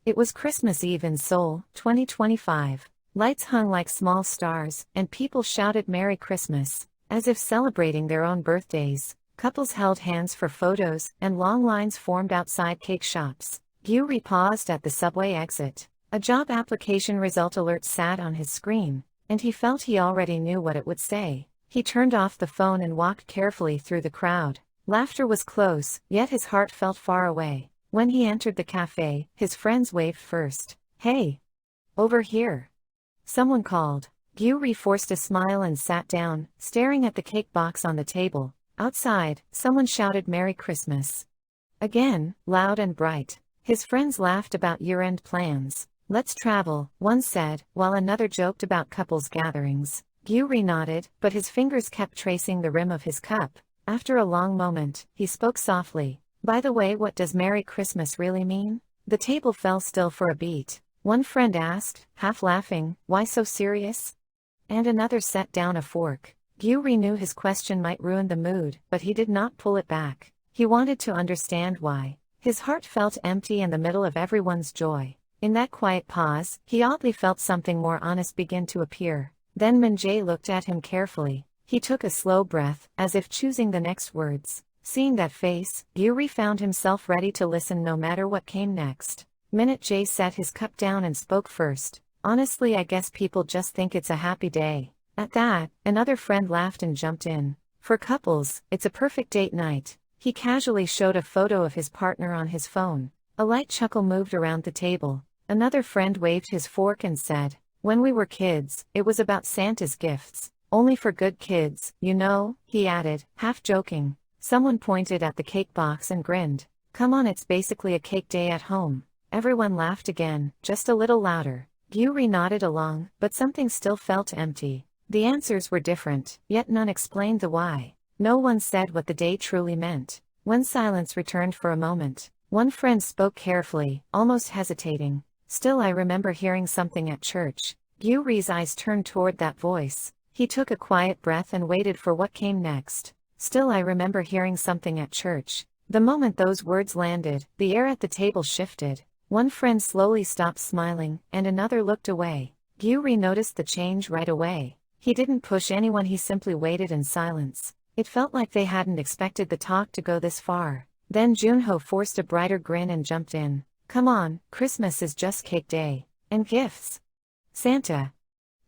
It was Christmas Eve in Seoul, 2025. Lights hung like small stars, and people shouted Merry Christmas, as if celebrating their own birthdays. Couples held hands for photos, and long lines formed outside cake shops. Gyuri paused at the subway exit. A job application result alert sat on his screen, and he felt he already knew what it would say. He turned off the phone and walked carefully through the crowd. Laughter was close, yet his heart felt far away. When he entered the cafe, his friends waved first. "Hey! Over here!" Someone called. Gyuri forced a smile and sat down, staring at the cake box on the table. Outside, someone shouted Merry Christmas. Again, loud and bright. His friends laughed about year-end plans. "Let's travel," one said, while another joked about couples gatherings. Gyuri nodded, but his fingers kept tracing the rim of his cup. After a long moment, he spoke softly. "By the way, what does Merry Christmas really mean?" The table fell still for a beat. One friend asked, half laughing, "Why so serious?" And another set down a fork. Gyuri knew his question might ruin the mood, but he did not pull it back. He wanted to understand why. His heart felt empty in the middle of everyone's joy. In that quiet pause, he oddly felt something more honest begin to appear. Then Min-jae looked at him carefully. He took a slow breath, as if choosing the next words. Seeing that face, Gyuri found himself ready to listen no matter what came next. Min-jae set his cup down and spoke first. "Honestly, I guess people just think it's a happy day." At that, another friend laughed and jumped in. "For couples, it's a perfect date night." He casually showed a photo of his partner on his phone. A light chuckle moved around the table. Another friend waved his fork and said, "When we were kids, it was about Santa's gifts. Only for good kids, you know," he added, half joking. Someone pointed at the cake box and grinned. "Come on, it's basically a cake day at home." Everyone laughed again, just a little louder. Gyuri nodded along, but something still felt empty. The answers were different, yet none explained the why. No one said what the day truly meant. When silence returned for a moment, one friend spoke carefully, almost hesitating. "Still, I remember hearing something at church." Gyuri's eyes turned toward that voice. He took a quiet breath and waited for what came next. "Still, I remember hearing something at church." The moment those words landed, the air at the table shifted. One friend slowly stopped smiling, and another looked away. Gyuri noticed the change right away. He didn't push anyone, he simply waited in silence. It felt like they hadn't expected the talk to go this far. Then Junho forced a brighter grin and jumped in. "Come on, Christmas is just cake day. And gifts. Santa.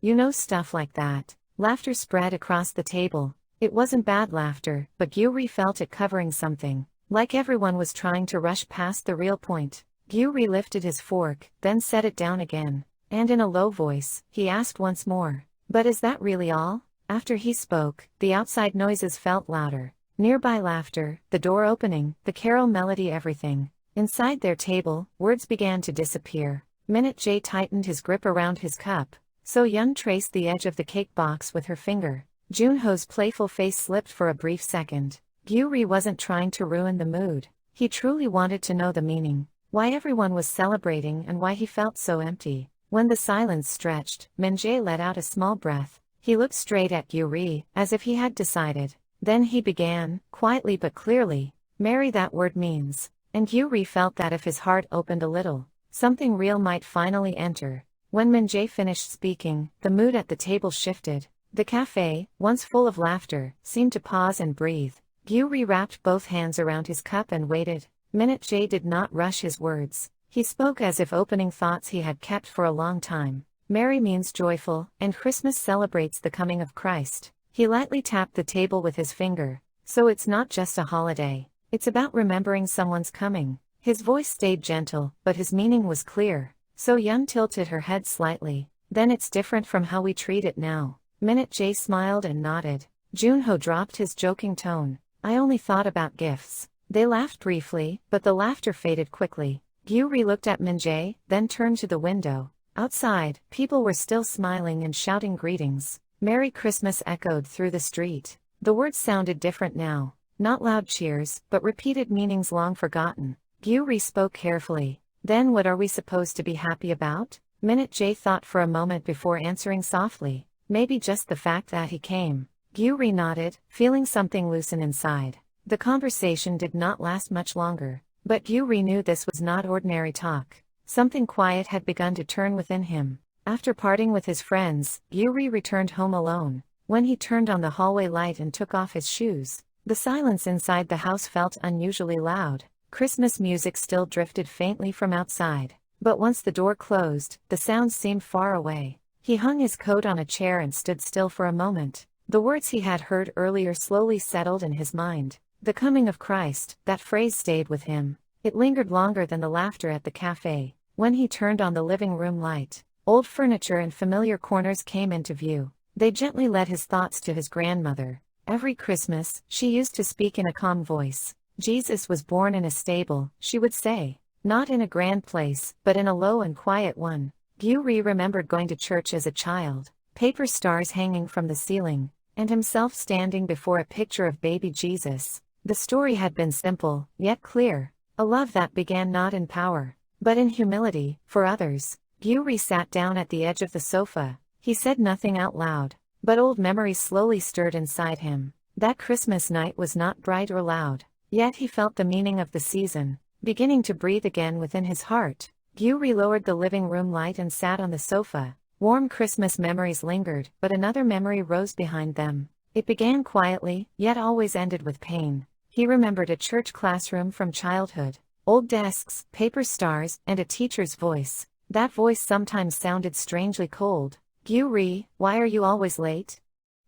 You know, stuff like that." Laughter spread across the table. It wasn't bad laughter, but Gyuri felt it covering something. Like everyone was trying to rush past the real point. Gyuri lifted his fork, then set it down again. And in a low voice, he asked once more, "But is that really all?" After he spoke, the outside noises felt louder. Nearby laughter, the door opening, the carol melody, everything. Inside their table, words began to disappear. Min-jae tightened his grip around his cup. So-yeon traced the edge of the cake box with her finger. Junho's playful face slipped for a brief second. Gyuri wasn't trying to ruin the mood. He truly wanted to know the meaning. Why everyone was celebrating and why he felt so empty. When the silence stretched, Min-jae let out a small breath. He looked straight at Gyuri, as if he had decided. Then he began, quietly but clearly, "Marry, that word means." And Gyuri felt that if his heart opened a little, something real might finally enter. When Min-jae finished speaking, the mood at the table shifted. The cafe, once full of laughter, seemed to pause and breathe. Gyuri wrapped both hands around his cup and waited. Min-jae did not rush his words. He spoke as if opening thoughts he had kept for a long time. "Merry means joyful, and Christmas celebrates the coming of Christ." He lightly tapped the table with his finger. "So it's not just a holiday. It's about remembering someone's coming." His voice stayed gentle, but his meaning was clear. So-yeon tilted her head slightly. "Then it's different from how we treat it now." Min-jae smiled and nodded. Junho dropped his joking tone. "I only thought about gifts." They laughed briefly, but the laughter faded quickly. Gyuri looked at Min-jae, then turned to the window. Outside, people were still smiling and shouting greetings. "Merry Christmas" echoed through the street. The words sounded different now. Not loud cheers, but repeated meanings long forgotten. Gyuri spoke carefully. "Then what are we supposed to be happy about?" Min-jae thought for a moment before answering softly. "Maybe just the fact that he came." Gyuri nodded, feeling something loosen inside. The conversation did not last much longer. But Gyuri knew this was not ordinary talk. Something quiet had begun to turn within him. After parting with his friends, Gyuri returned home alone. When he turned on the hallway light and took off his shoes, the silence inside the house felt unusually loud. Christmas music still drifted faintly from outside, but once the door closed, the sounds seemed far away. He hung his coat on a chair and stood still for a moment. The words he had heard earlier slowly settled in his mind. The coming of Christ, that phrase stayed with him. It lingered longer than the laughter at the cafe. When he turned on the living room light, old furniture and familiar corners came into view. They gently led his thoughts to his grandmother. Every Christmas, she used to speak in a calm voice. Jesus was born in a stable, she would say. Not in a grand place, but in a low and quiet one. Gyuri remembered going to church as a child, paper stars hanging from the ceiling, and himself standing before a picture of baby Jesus. The story had been simple, yet clear. A love that began not in power, but in humility, for others. Gyuri sat down at the edge of the sofa. He said nothing out loud, but old memories slowly stirred inside him. That Christmas night was not bright or loud, yet he felt the meaning of the season, beginning to breathe again within his heart. Gyuri lowered the living room light and sat on the sofa. Warm Christmas memories lingered, but another memory rose behind them. It began quietly, yet always ended with pain. He remembered a church classroom from childhood. Old desks, paper stars, and a teacher's voice. That voice sometimes sounded strangely cold. "Gyuri, why are you always late?"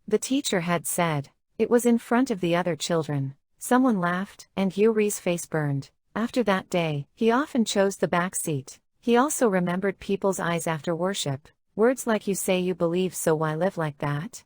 the teacher had said. It was in front of the other children. Someone laughed, and Gyuri's face burned. After that day, he often chose the back seat. He also remembered people's eyes after worship. Words like "you say you believe, so why live like that?"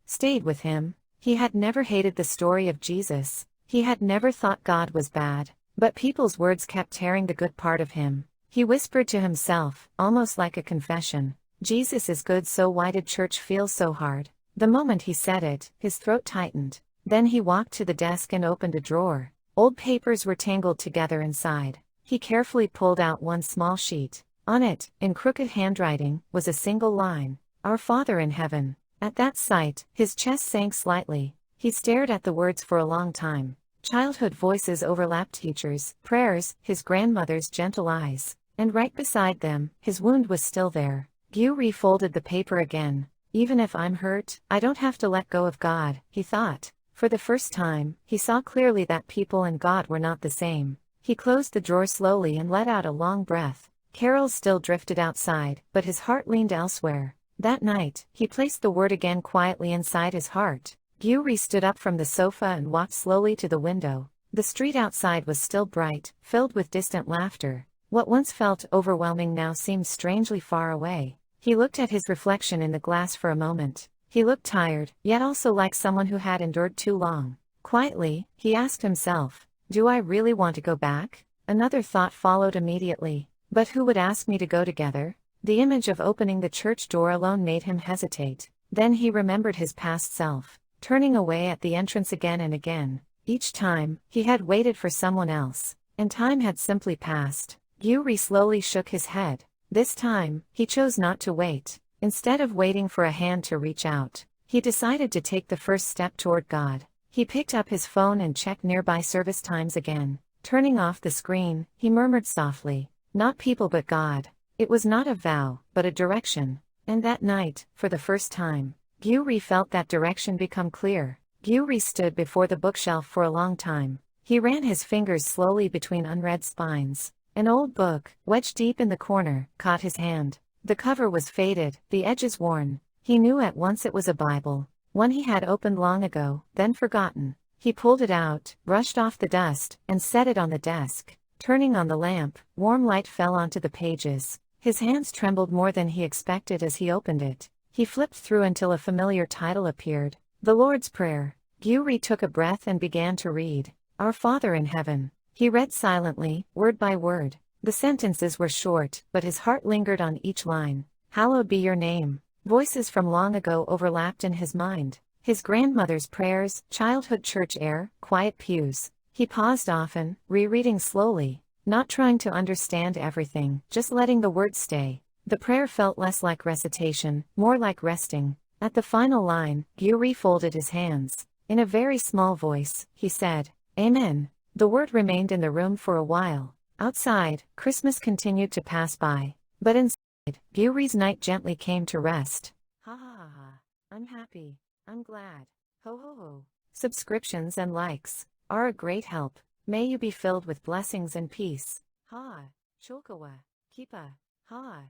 stayed with him. He had never hated the story of Jesus. He had never thought God was bad. But people's words kept tearing the good part of him. He whispered to himself, almost like a confession, "Jesus is good, so why did church feel so hard?" The moment he said it, his throat tightened. Then he walked to the desk and opened a drawer. Old papers were tangled together inside. He carefully pulled out one small sheet. On it, in crooked handwriting, was a single line: "Our Father in heaven." At that sight, his chest sank slightly. He stared at the words for a long time. Childhood voices overlapped, teachers' prayers, his grandmother's gentle eyes, and right beside them, his wound was still there. Gyuri folded the paper again. "Even if I'm hurt, I don't have to let go of God," he thought. For the first time, he saw clearly that people and God were not the same. He closed the drawer slowly and let out a long breath. Carols still drifted outside, but his heart leaned elsewhere. That night, he placed the word again quietly inside his heart. Gyuri stood up from the sofa and walked slowly to the window. The street outside was still bright, filled with distant laughter. What once felt overwhelming now seemed strangely far away. He looked at his reflection in the glass for a moment. He looked tired, yet also like someone who had endured too long. Quietly, he asked himself, "Do I really want to go back?" Another thought followed immediately. But who would ask me to go together? The image of opening the church door alone made him hesitate. Then he remembered his past self, turning away at the entrance again and again. Each time, he had waited for someone else, and time had simply passed. Gyuri slowly shook his head. This time, he chose not to wait. Instead of waiting for a hand to reach out, he decided to take the first step toward God. He picked up his phone and checked nearby service times again. Turning off the screen, he murmured softly, "Not people but God." It was not a vow, but a direction. And that night, for the first time, Gyuri felt that direction become clear. Gyuri stood before the bookshelf for a long time. He ran his fingers slowly between unread spines. An old book, wedged deep in the corner, caught his hand. The cover was faded, the edges worn. He knew at once it was a Bible, one he had opened long ago, then forgotten. He pulled it out, brushed off the dust, and set it on the desk. Turning on the lamp, warm light fell onto the pages. His hands trembled more than he expected as he opened it. He flipped through until a familiar title appeared, "The Lord's Prayer." Gyuri took a breath and began to read. "Our Father in heaven." He read silently, word by word. The sentences were short, but his heart lingered on each line. "Hallowed be your name." Voices from long ago overlapped in his mind. His grandmother's prayers, childhood church air, quiet pews. He paused often, rereading slowly, not trying to understand everything, just letting the words stay. The prayer felt less like recitation, more like resting. At the final line, Gyuri folded his hands. In a very small voice, he said, "Amen." The word remained in the room for a while. Outside, Christmas continued to pass by, but inside, Beaury's night gently came to rest. Ha ha ha ha. I'm happy. I'm glad. Ho ho ho. Subscriptions and likes are a great help. May you be filled with blessings and peace. Ha. Chokawa. Kipa. Ha.